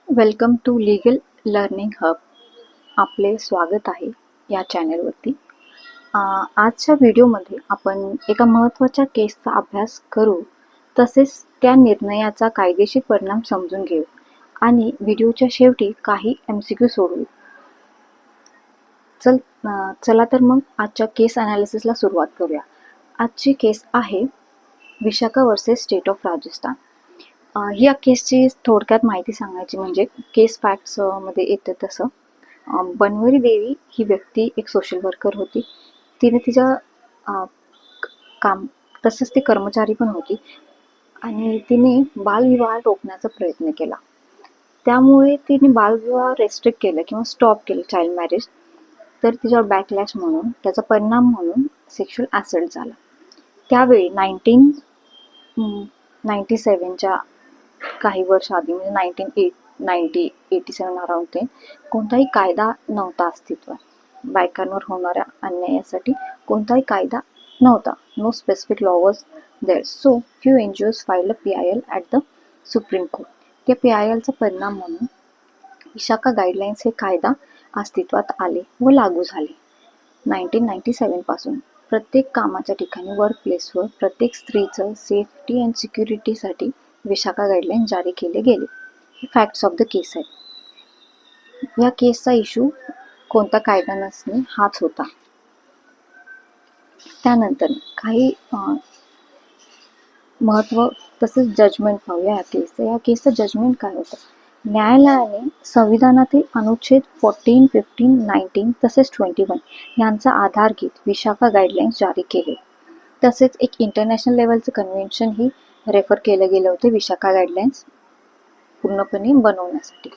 Welcome to legal learning hub. आपले स्वागत आहे या चॅनलवरती. आजच्या व्हिडिओमध्ये आपण एका महत्त्वाच्या केसचा अभ्यास करू, तसेच त्या निर्णयाचा कायदेशीर परिणाम समजून घेऊ आणि व्हिडिओच्या शेवटी काही MCQ सोडवू. चला तर मग आजच्या केस ॲनालिसिसला सुरुवात करूया. आजची केस आहे Vishakha versus state of Rajasthan. या केसची थोडक्यात माहिती सांगायची म्हणजे केस फॅक्ट्स मध्ये येतं तसं. बनवरी देवी ही व्यक्ती एक सोशल वर्कर होती. तिने तिच्या काम तसंच ती कर्मचारी पण होती आणि तिने बालविवाह रोखण्याचा प्रयत्न केला. त्यामुळे तिने बालविवाह रेस्ट्रिक्ट केलं किंवा स्टॉप केलं, चाइल्ड मॅरेज. तर तिच्यावर बॅकलॅश म्हणून, त्याचा परिणाम म्हणून सेक्शुअल ॲसल्ट झाला. त्यावेळी 1997च्या काही वर्ष आधी म्हणजे 1987 अराउंड ते कोणताही कायदा नव्हता अस्तित्वात. बायकांवर होणाऱ्या अन्यायासाठी कोणताही कायदा नव्हता. No specific law was there. So few NGOs filed a PIL at the supreme court. त्या PILचा परिणाम म्हणून विशाखा गाईडलाईन्स हे कायदा अस्तित्वात आले व लागू झाले. 1997 पासून प्रत्येक कामाच्या ठिकाणी, वर्क प्लेसवर प्रत्येक स्त्रीचं सेफ्टी अँड सिक्युरिटीसाठी विशाखा गाईडलाईन जारी केले गेले. हे फॅक्ट्स ऑफ द केस आहेत. या केसचा इश्यू कोणता कायदा नसणे हाच होता. त्यानंतर काही महत्त्व तसेच जजमेंट पाहूया या केसचं. या केसचं जजमेंट काय होतं? न्यायालयाने संविधानातील अनुच्छेद 14, 15, 19 तसेच 21 यांचा आधार घेत विशाखा गाईडलाईन्स जारी केले. तसेच एक इंटरनॅशनल लेवलचं कन्व्हेन्शन ही रेफर केलं गेलं होतं विशाखा गाईडलाईन्स पूर्णपणे बनवण्यासाठी.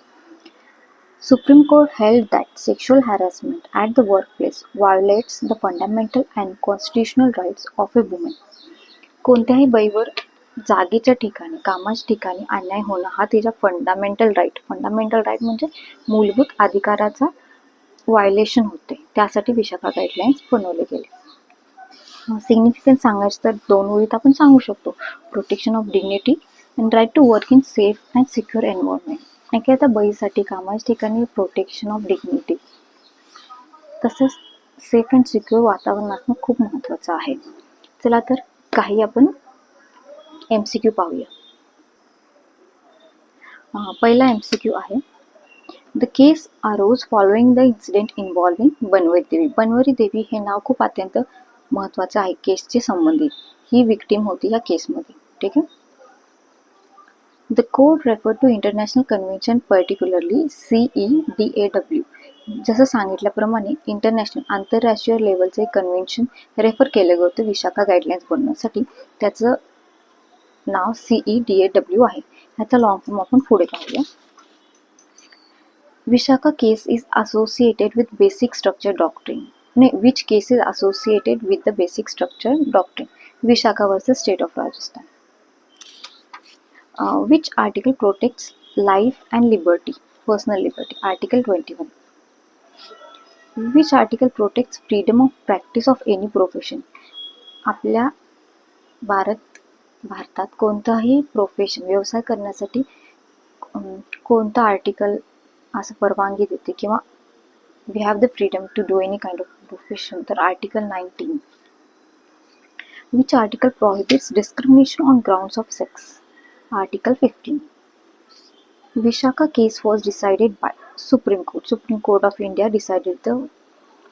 Supreme Court held that sexual harassment at the workplace violates the fundamental and constitutional rights of a woman. कोणत्याही बाईवर जागेच्या ठिकाणी, कामाच्या ठिकाणी अन्याय होणं हा तिचा फंडामेंटल राईट म्हणजे मूलभूत अधिकाराचा व्हायलेशन होते. त्यासाठी विशाखा गाईडलाईन्स बनवले गेले. सिग्निफिकन्स सांगायचं तर 2 ओळीत आपण सांगू शकतो. Protection of dignity and right to work in safe and secure environment. की आता बाईसाठी कामाच्या ठिकाणी प्रोटेक्शन ऑफ डिग्निटी तसंच सेफ अँड सिक्युअर वातावरण असणं खूप महत्त्वाचं आहे. चला तर काही आपण MCQ पाहूया. पहिला MCQ आहे, the case arose following the incident involving Bhanwari Devi. Bhanwari देवी हे नाव खूप अत्यंत महत्त्वाचं आहे केसचे संबंधित. ही विक्टीम होती या केसमध्ये. ठीक आहे. The court referred to international convention, particularly CEDAW. जसं सांगितल्याप्रमाणे इंटरनॅशनल आंतरराष्ट्रीय लेवलचे कन्व्हेन्शन रेफर केलं होतं विशाखा गाईडलाईन्स बनवण्यासाठी. त्याचं नाव CEDAW आहे. ह्याचा लॉंग फॉर्म आपण पुढे पाहूया. Vishaka case is associated with basic structure doctrine. Which case is associated with the basic structure doctrine? Vishaka versus state of Rajasthan. Which article protects life and liberty, personal liberty? Article 21. Which article protects freedom of practice of any profession? आपल्या भारतात कोणताही profession, व्यवसाय करण्यासाठी कोणता article असं परवानगी देते किंवा we have the freedom to do any kind of profession? तर Article 19. Which article prohibits discrimination on grounds of sex? Article 15. Vishakha case was decided by Supreme Court. Supreme Court of India decided the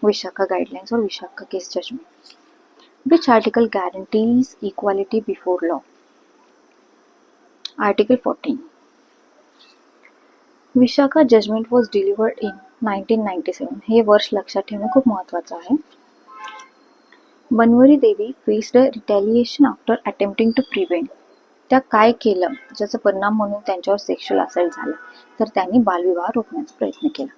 Vishakha guidelines or Vishakha case judgment. Which article guarantees equality before law? Article 14. Vishakha judgment was delivered in 1997. हे वर्ष लक्षात ठेवणं खूप महत्त्वाचं आहे. बनवरी देवी faced a retaliation after attempting to prevent. त्या काय केलं ज्याचा परिणाम म्हणून त्यांच्यावर सेक्शुअल असल्ट झाला? तर त्यांनी बालविवाह रोखण्याचा प्रयत्न केला.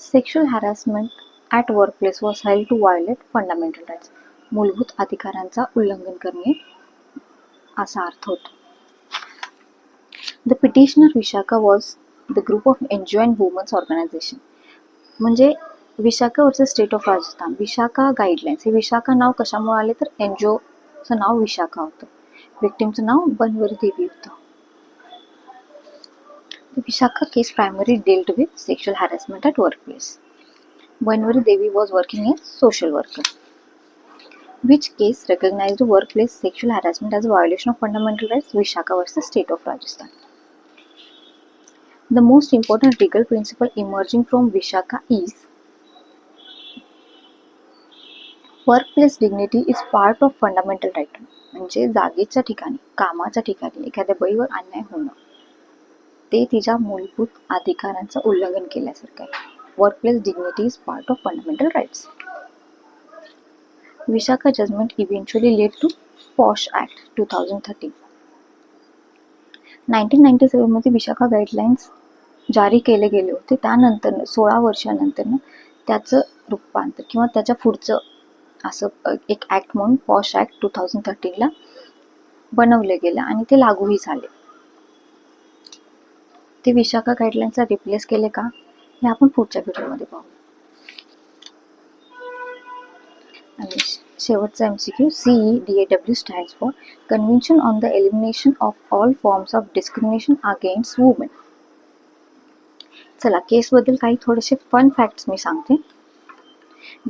Sexual harassment at workplace was held to violate fundamental rights. मूलभूत अधिकारांचा उल्लंघन करणे असा अर्थ होतो. The petitioner Vishaka was the group of NGO and women's organisation. म्हणजे Vishaka versus state of Rajasthan. Vishaka guidelines हे विशाखा नाव कशामुळे आले तर NGOचं नाव विशाखा होतं. विक्टिमचं नाव बनवरी देवी होतं. The Vishaka case primarily dealt with sexual harassment at workplace. Banwari Devi was working as social worker. Which case recognized workplace sexual harassment as a violation of fundamental rights? Vishaka versus State of Rajasthan. The most important legal principle emerging from Vishaka is workplace dignity is part of fundamental right. म्हणजे जागेच्या ठिकाणी, कामाच्या ठिकाणी एखाद्या बाईवर अन्याय होणं ते तिच्या मूलभूत अधिकारांचं उल्लंघन केल्यासारखं आहे. Workplace dignity is part of fundamental rights. Vishakha judgment eventually led to POSH act 2013. 1997 मध्ये विशाखा गाईडलाईन्स जारी केले गेले होते. त्यानंतर 16 वर्षानंतर त्याचं रूपांतर किंवा त्याच्या पुढचं असं एक ॲक्ट म्हणून पॉश ॲक्ट 2013 बनवले गेलं आणि ते लागूही झाले. ते विशाखा गाईडलाईन्सला रिप्लेस केले का हे आपण पुढच्या व्हिडिओमध्ये पाहू. आणि शेवटचा MCQ CEDAW stands for convention on the elimination of all forms of discrimination against women. चला केसबद्दल काही थोडेसे फन फॅक्ट्स मी सांगते.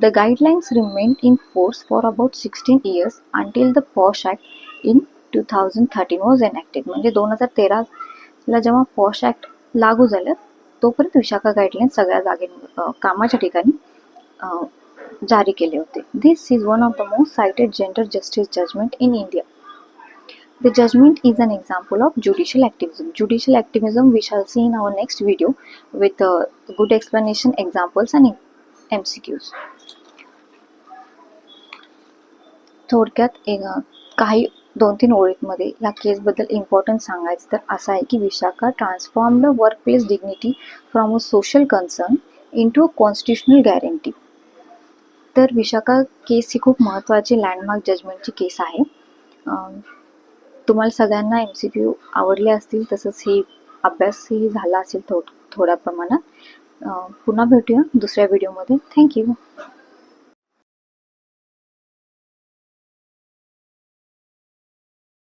The guidelines remained in force for about 16 years until the POSH Act in 2013 was enacted. म्हणजे 2013ला जेव्हा posh act लागू झालं तोपर्यंत Vishakha guidelines सगळ्या जागे कामाच्या ठिकाणी जारी केले होते. This is one of the most cited gender justice judgment in India. The judgment is an example of judicial activism. Judicial activism we shall see in our next video with good explanation, examples and MCQs. थोडक्यात काही 2-3 ओळींमध्ये या केसबद्दल important सांगायचं तर असं आहे की Vishakha transformed workplace dignity from a social concern into a constitutional guarantee. तर विशाखा केस ही खूप महत्त्वाची लँडमार्क जजमेंटची केस आहे. तुम्हाला सगळ्यांना MCQ आवडले असतील, तसंच ही अभ्यासही झाला असेल थोड्या प्रमाणात. पुन्हा भेटूया दुसऱ्या व्हिडिओमध्ये. थँक्यू.